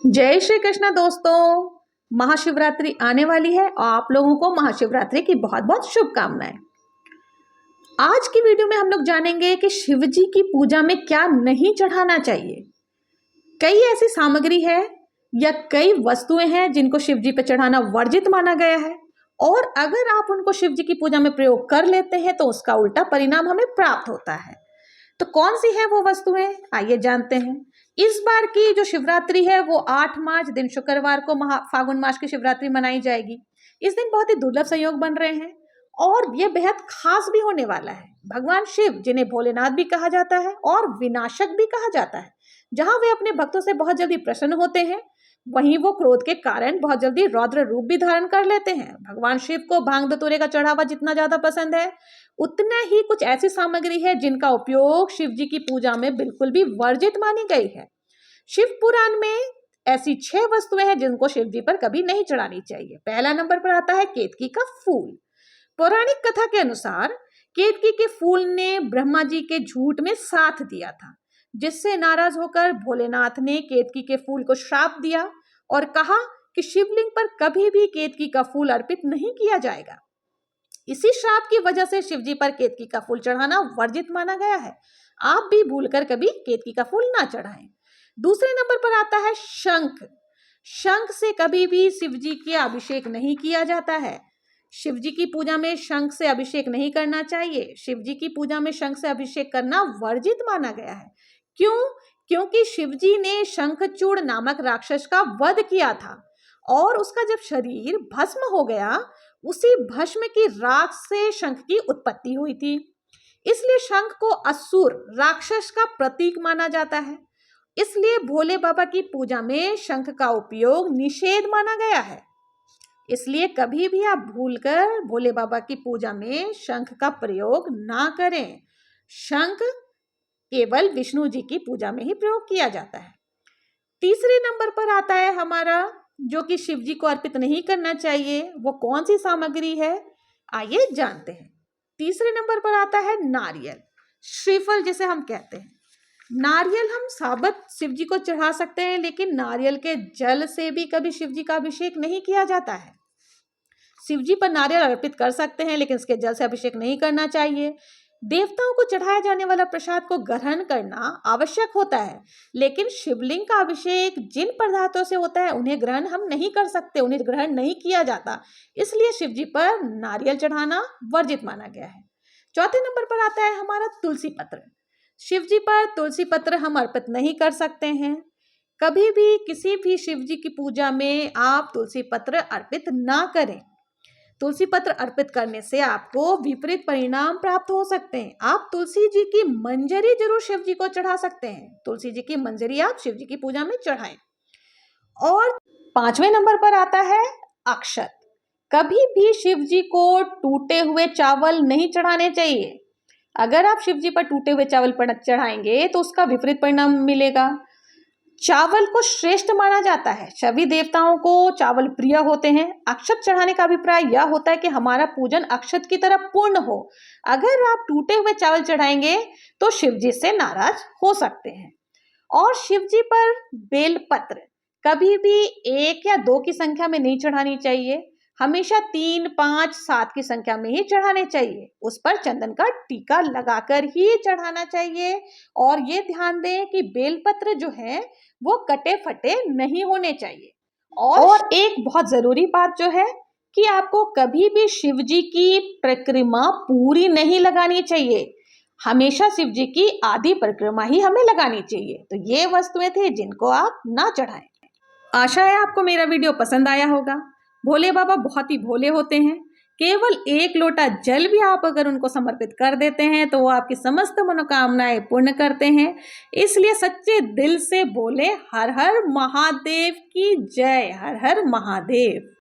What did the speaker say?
जय श्री कृष्ण दोस्तों। महाशिवरात्रि आने वाली है और आप लोगों को महाशिवरात्रि की बहुत बहुत शुभकामनाएं। आज की वीडियो में हम लोग जानेंगे कि शिव जी की पूजा में क्या नहीं चढ़ाना चाहिए। कई ऐसी सामग्री है या कई वस्तुएं हैं जिनको शिव जी पर चढ़ाना वर्जित माना गया है, और अगर आप उनको शिव जी की पूजा में प्रयोग कर लेते हैं तो उसका उल्टा परिणाम हमें प्राप्त होता है। तो कौन सी है वो वस्तुएं, आइए जानते हैं। इस बार की जो शिवरात्रि है वो 8 मार्च दिन शुक्रवार को फागुन मास की शिवरात्रि मनाई जाएगी। इस दिन बहुत ही दुर्लभ संयोग बन रहे हैं और ये बेहद खास भी होने वाला है। भगवान शिव, जिन्हें भोलेनाथ भी कहा जाता है और विनाशक भी कहा जाता है, जहां वे अपने भक्तों से बहुत जल्दी प्रसन्न होते हैं, वहीं वो क्रोध के कारण बहुत जल्दी रौद्र रूप भी धारण कर लेते हैं। भगवान शिव को भांग धतूरे का चढ़ावा जितना ज्यादा पसंद है, उतने ही कुछ ऐसी सामग्री है जिनका उपयोग शिव जी की पूजा में बिल्कुल भी वर्जित मानी गई है। शिव पुराण में ऐसी 6 वस्तुएं हैं जिनको शिव जी पर कभी नहीं चढ़ानी चाहिए। पहला नंबर पर आता है केतकी का फूल। पौराणिक कथा के अनुसार केतकी के फूल ने ब्रह्मा जी के झूठ में साथ दिया था, जिससे नाराज होकर भोलेनाथ ने केतकी के फूल को श्राप दिया और कहा कि शिवलिंग पर कभी भी केतकी का फूल अर्पित नहीं किया जाएगा। इसी श्राप की वजह से शिव जी पर केतकी का फूल चढ़ाना वर्जित माना गया है। आप भी भूलकर कभी केतकी का फूल ना चढ़ाएं। दूसरे नंबर पर आता है शंख। शंख से कभी भी शिव जी के अभिषेक नहीं किया जाता है। शिव जी की पूजा में शंख से अभिषेक नहीं करना चाहिए। शिव जी की पूजा में शंख से अभिषेक करना वर्जित माना गया है। क्यों? क्योंकि शिव जी ने शंखचूड़ नामक राक्षस का वध किया था और उसका जब शरीर भस्म हो गया, उसी भस्म की राख से शंख की उत्पत्ति हुई थी। इसलिए शंख को असुर राक्षस का प्रतीक माना जाता है। इसलिए भोले बाबा की पूजा में शंख का उपयोग निषेध माना गया है। इसलिए कभी भी आप भूलकर भोले बाबा की पूजा में शंख का प्रयोग ना करें। शंख केवल विष्णु जी की पूजा में ही प्रयोग किया जाता है। तीसरे नंबर पर आता है हमारा, जो कि शिव जी को अर्पित नहीं करना चाहिए। वो कौन सी सामग्री है, आइए जानते हैं। तीसरे नंबर पर आता है नारियल, श्रीफल जिसे हम कहते हैं। नारियल हम साबुत शिव जी को चढ़ा सकते हैं, लेकिन नारियल के जल से भी कभी शिव जी का अभिषेक नहीं किया जाता है। शिव जी पर नारियल अर्पित कर सकते हैं, लेकिन इसके जल से अभिषेक नहीं करना चाहिए। देवताओं को चढ़ाया जाने वाला प्रसाद को ग्रहण करना आवश्यक होता है, लेकिन शिवलिंग का अभिषेक जिन पदार्थों से होता है उन्हें ग्रहण हम नहीं कर सकते, उन्हें ग्रहण नहीं किया जाता। इसलिए शिव जी पर नारियल चढ़ाना वर्जित माना गया है। चौथे नंबर पर आता है हमारा तुलसी पत्र। शिव जी पर तुलसी पत्र हम अर्पित नहीं कर सकते हैं। कभी भी किसी भी शिव जी की पूजा में आप तुलसी पत्र अर्पित ना करें। तुलसी पत्र अर्पित करने से आपको विपरीत परिणाम प्राप्त हो सकते हैं। आप तुलसी जी की मंजरी जरूर शिव जी को चढ़ा सकते हैं। तुलसी जी की मंजरी आप शिव जी की पूजा में चढ़ाएं। और 5वें नंबर पर आता है अक्षत। कभी भी शिव जी को टूटे हुए चावल नहीं चढ़ाने चाहिए। अगर आप शिव जी पर टूटे हुए चावल पर चढ़ाएंगे तो उसका विपरीत परिणाम मिलेगा। चावल को श्रेष्ठ माना जाता है, सभी देवताओं को चावल प्रिय होते हैं। अक्षत चढ़ाने का अभिप्राय यह होता है कि हमारा पूजन अक्षत की तरह पूर्ण हो। अगर आप टूटे हुए चावल चढ़ाएंगे तो शिव जी से नाराज हो सकते हैं। और शिव जी पर बेलपत्र कभी भी 1 या 2 की संख्या में नहीं चढ़ानी चाहिए, हमेशा 3, 5, 7 की संख्या में ही चढ़ाने चाहिए। उस पर चंदन का टीका लगाकर ही चढ़ाना चाहिए। और ये ध्यान दें कि बेलपत्र जो है वो कटे फटे नहीं होने चाहिए। और एक बहुत जरूरी बात जो है कि आपको कभी भी शिव जी की परिक्रमा पूरी नहीं लगानी चाहिए। हमेशा शिव जी की आधी परिक्रमा ही हमें लगानी चाहिए। तो ये वस्तुएं थी जिनको आप ना चढ़ाएं। आशा है आपको मेरा वीडियो पसंद आया होगा। भोले बाबा बहुत ही भोले होते हैं। केवल 1 लोटा जल भी आप अगर उनको समर्पित कर देते हैं तो वो आपकी समस्त मनोकामनाएं पूर्ण करते हैं। इसलिए सच्चे दिल से बोले हर हर महादेव की जय। हर हर महादेव।